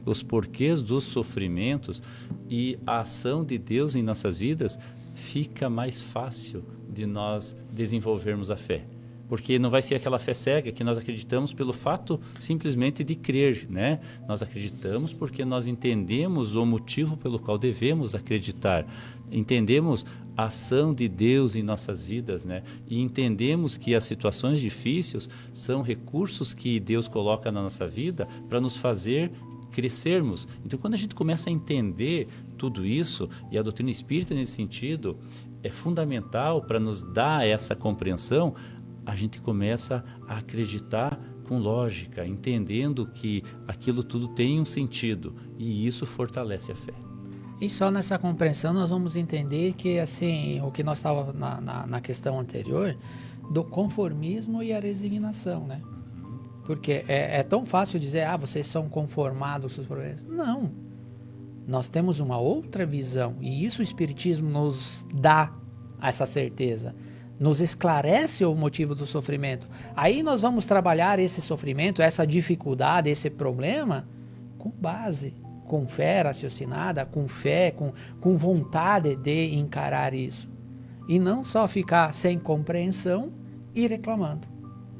os porquês dos sofrimentos e a ação de Deus em nossas vidas, fica mais fácil de nós desenvolvermos a fé. Porque não vai ser aquela fé cega que nós acreditamos pelo fato simplesmente de crer, né? Nós acreditamos porque nós entendemos o motivo pelo qual devemos acreditar. Entendemos a ação de Deus em nossas vidas, né? E entendemos que as situações difíceis são recursos que Deus coloca na nossa vida para nos fazer crescermos. Então, quando a gente começa a entender tudo isso, e a doutrina espírita nesse sentido é fundamental para nos dar essa compreensão, a gente começa a acreditar com lógica, entendendo que aquilo tudo tem um sentido, e isso fortalece a fé. E só nessa compreensão nós vamos entender que, assim, o que nós estávamos na questão anterior, do conformismo e a resignação, né? Porque é tão fácil dizer, vocês são conformados com os seus problemas. Não. Nós temos uma outra visão, e isso o Espiritismo nos dá essa certeza. Nos esclarece o motivo do sofrimento. Aí nós vamos trabalhar esse sofrimento, essa dificuldade, esse problema, com base, com fé raciocinada, com fé, com vontade de encarar isso. E não só ficar sem compreensão e reclamando,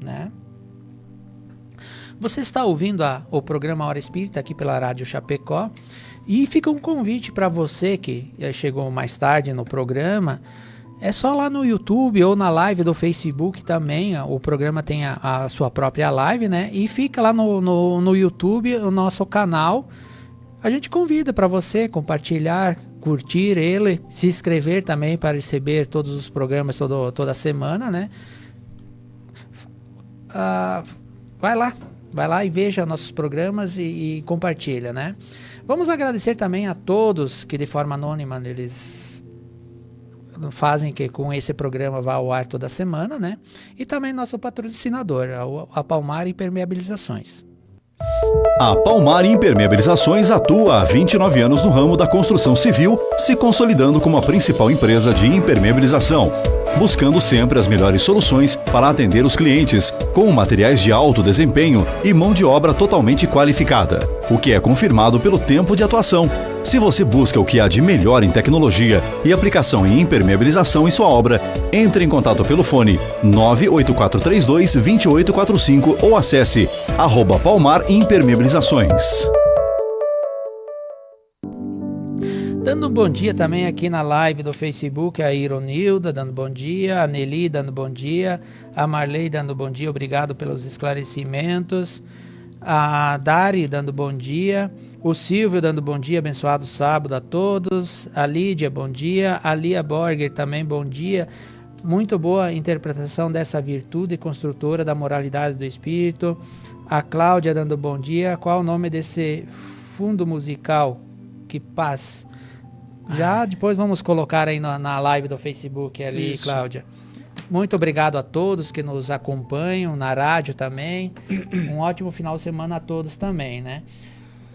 né? Você está ouvindo o programa Hora Espírita aqui pela Rádio Chapecó, e fica um convite para você que chegou mais tarde no programa. É só lá no YouTube ou na live do Facebook também, o programa tem a sua própria live, né? E fica lá no YouTube, o nosso canal. A gente convida para você compartilhar, curtir ele, se inscrever também para receber todos os programas toda semana, né? Vai lá e veja nossos programas e compartilha, né? Vamos agradecer também a todos que de forma anônima eles fazem que com esse programa vá ao ar toda semana, né? E também nosso patrocinador, a Palmar Impermeabilizações. A Palmar Impermeabilizações atua há 29 anos no ramo da construção civil, se consolidando como a principal empresa de impermeabilização, buscando sempre as melhores soluções para atender os clientes, com materiais de alto desempenho e mão de obra totalmente qualificada, o que é confirmado pelo tempo de atuação. Se você busca o que há de melhor em tecnologia e aplicação em impermeabilização em sua obra, entre em contato pelo fone 98432-2845 ou acesse @Palmar Impermeabilizações. Dando um bom dia também aqui na live do Facebook, a Ironilda dando bom dia, a Nelly dando bom dia, a Marley dando bom dia, obrigado pelos esclarecimentos, a Dari dando bom dia, o Silvio dando bom dia, abençoado sábado a todos, a Lídia bom dia, a Lia Borger também bom dia, muito boa interpretação dessa virtude construtora da moralidade do espírito, a Cláudia dando bom dia, qual o nome desse fundo musical? Que paz! Já depois vamos colocar aí na live do Facebook ali, isso. Cláudia. Muito obrigado a todos que nos acompanham, na rádio também. Um ótimo final de semana a todos também, né?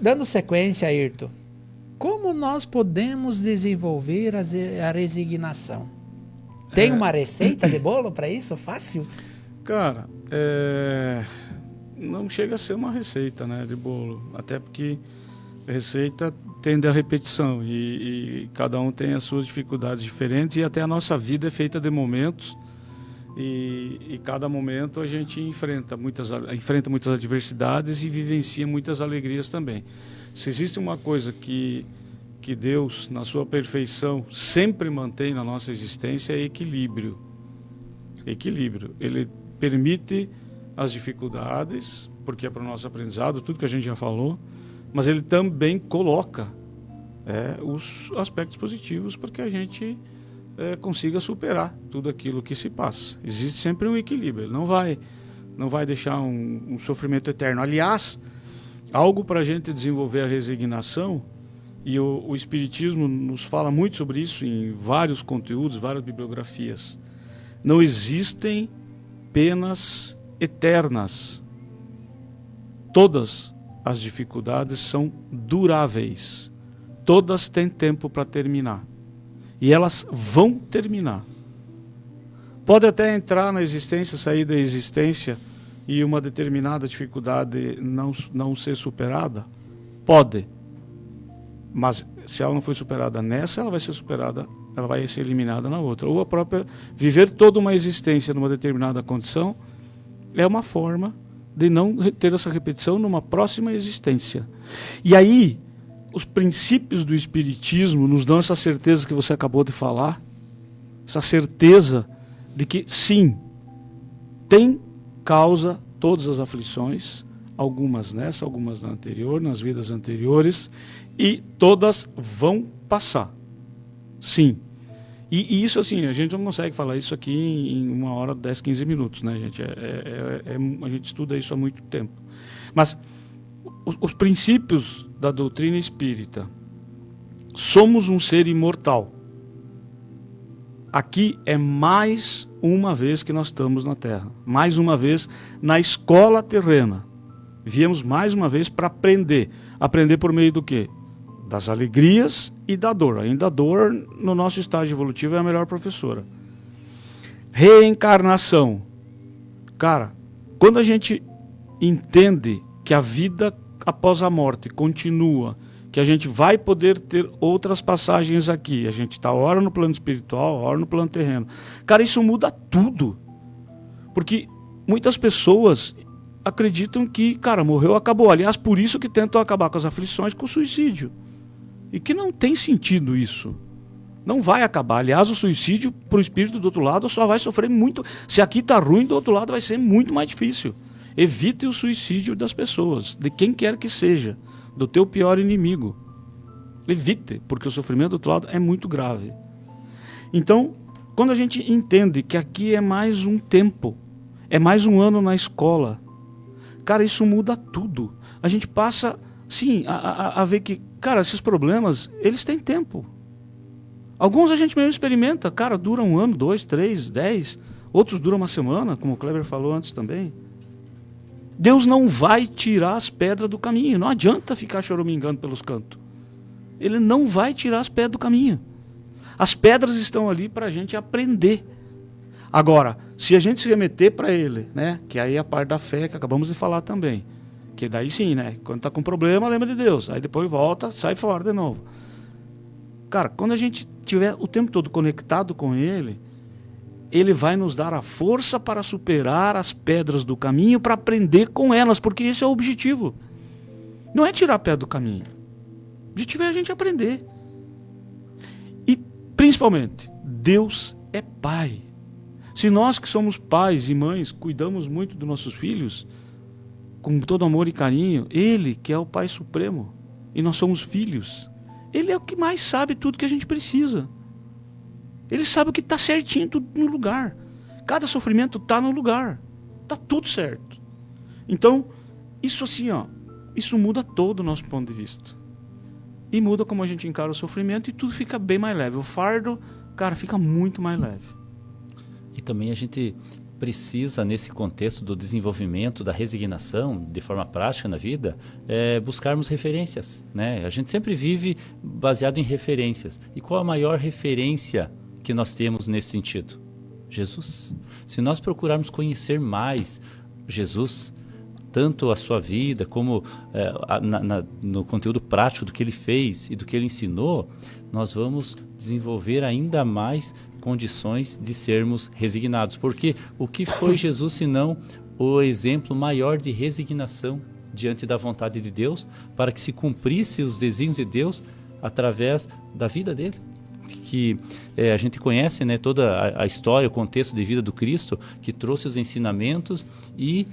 Dando sequência, Ayrton, como nós podemos desenvolver a resignação? Tem uma receita de bolo para isso? Fácil? Cara, não chega a ser uma receita, né, de bolo. Até porque receita tende à repetição e cada um tem as suas dificuldades diferentes e até a nossa vida é feita de momentos e cada momento a gente enfrenta muitas adversidades e vivencia muitas alegrias também. Se existe uma coisa que Deus, na sua perfeição, sempre mantém na nossa existência é equilíbrio. Equilíbrio. Ele permite as dificuldades, porque é para o nosso aprendizado, tudo que a gente já falou, mas ele também coloca os aspectos positivos para que a gente consiga superar tudo aquilo que se passa. Existe sempre um equilíbrio, ele não vai deixar um sofrimento eterno. Aliás, algo para a gente desenvolver a resignação, e o Espiritismo nos fala muito sobre isso em vários conteúdos, várias bibliografias. Não existem penas eternas. Todas as dificuldades são duráveis. Todas têm tempo para terminar. E elas vão terminar. Pode até entrar na existência, sair da existência e uma determinada dificuldade não ser superada? Pode. Mas se ela não foi superada nessa, ela vai ser superada, ela vai ser eliminada na outra. Ou a própria viver toda uma existência numa determinada condição é uma forma de não ter essa repetição numa próxima existência. E aí, os princípios do Espiritismo nos dão essa certeza que você acabou de falar, essa certeza de que, sim, tem causa todas as aflições, algumas nessa, algumas na anterior, nas vidas anteriores, e todas vão passar. Sim. E isso, assim, a gente não consegue falar isso aqui em 1 hora, 10, 15 minutos, né, gente? A gente estuda isso há muito tempo. Mas os princípios da doutrina espírita, somos um ser imortal. Aqui é mais uma vez que nós estamos na Terra, mais uma vez na escola terrena. Viemos mais uma vez para aprender. Aprender por meio do quê? Das alegrias e da dor. Ainda a dor, no nosso estágio evolutivo, é a melhor professora. Reencarnação. Cara, quando a gente entende que a vida após a morte continua, que a gente vai poder ter outras passagens aqui, a gente está ora no plano espiritual, ora no plano terreno. Cara, isso muda tudo. Porque muitas pessoas acreditam que, cara, morreu, acabou. Aliás, por isso que tentam acabar com as aflições, com o suicídio. E que não tem sentido isso. Não vai acabar. Aliás, o suicídio, para o espírito do outro lado, só vai sofrer muito. Se aqui está ruim, do outro lado vai ser muito mais difícil. Evite o suicídio das pessoas, de quem quer que seja, do teu pior inimigo. Evite, porque o sofrimento do outro lado é muito grave. Então, quando a gente entende que aqui é mais um tempo, é mais um ano na escola, cara, isso muda tudo. A gente passa, sim, a ver que, cara, esses problemas, eles têm tempo. Alguns a gente mesmo experimenta, cara, dura 1 ano, 2, 3, 10, outros duram uma semana, como o Kleber falou antes também. Deus não vai tirar as pedras do caminho, não adianta ficar choramingando pelos cantos. Ele não vai tirar as pedras do caminho. As pedras estão ali para a gente aprender. Agora, se a gente se remeter para ele, né, que aí é a parte da fé que acabamos de falar também, que daí sim, né, quando está com problema, lembra de Deus, aí depois volta, sai fora de novo. Cara, quando a gente estiver o tempo todo conectado com ele, ele vai nos dar a força para superar as pedras do caminho, para aprender com elas, porque esse é o objetivo. Não é tirar a pedra do caminho. O objetivo é a gente aprender. E, principalmente, Deus é Pai. Se nós que somos pais e mães cuidamos muito dos nossos filhos, com todo amor e carinho, Ele que é o Pai Supremo, e nós somos filhos, Ele é o que mais sabe tudo que a gente precisa. Ele sabe o que está certinho, tudo no lugar. Cada sofrimento está no lugar. Está tudo certo. Então, isso assim, ó, isso muda todo o nosso ponto de vista. E muda como a gente encara o sofrimento e tudo fica bem mais leve. O fardo, cara, fica muito mais leve. E também a gente precisa, nesse contexto do desenvolvimento, da resignação, de forma prática na vida, buscarmos referências, né? A gente sempre vive baseado em referências. E qual a maior referência que nós temos nesse sentido? Jesus. Se nós procurarmos conhecer mais Jesus, tanto a sua vida como no conteúdo prático do que ele fez e do que ele ensinou, nós vamos desenvolver ainda mais condições de sermos resignados. Porque o que foi Jesus senão o exemplo maior de resignação diante da vontade de Deus, para que se cumprisse os desígnios de Deus através da vida dele? Que a gente conhece, né, toda a história, o contexto de vida do Cristo, que trouxe os ensinamentos e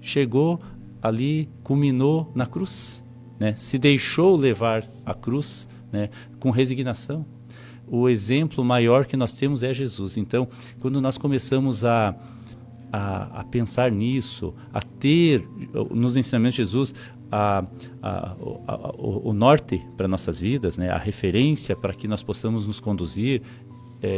chegou ali, culminou na cruz, né? Se deixou levar à cruz, né, com resignação. O exemplo maior que nós temos é Jesus. Então, quando nós começamos a pensar nisso, a ter nos ensinamentos de Jesus o norte para nossas vidas, né, a referência para que nós possamos nos conduzir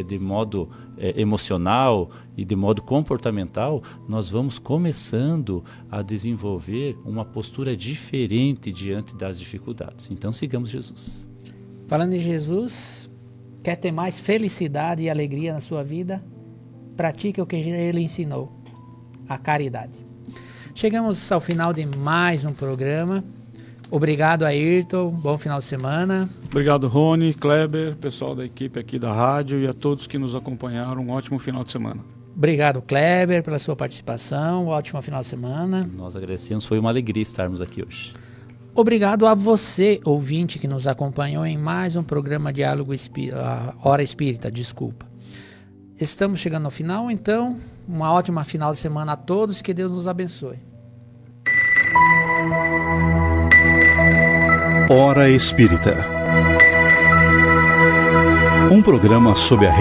de modo emocional e de modo comportamental, nós vamos começando a desenvolver uma postura diferente diante das dificuldades. Então, sigamos Jesus. Falando em Jesus, quer ter mais felicidade e alegria na sua vida? Pratique o que ele ensinou, a caridade. Chegamos ao final de mais um programa. Obrigado, Ayrton. Bom final de semana. Obrigado, Rony, Kleber, pessoal da equipe aqui da rádio e a todos que nos acompanharam. Um ótimo final de semana. Obrigado, Kleber, pela sua participação. Um ótimo final de semana. Nós agradecemos. Foi uma alegria estarmos aqui hoje. Obrigado a você, ouvinte, que nos acompanhou em mais um programa Diálogo Hora Espírita. Desculpa. Estamos chegando ao final, então, uma ótima final de semana a todos. Que Deus nos abençoe. Hora Espírita. Um programa sobre a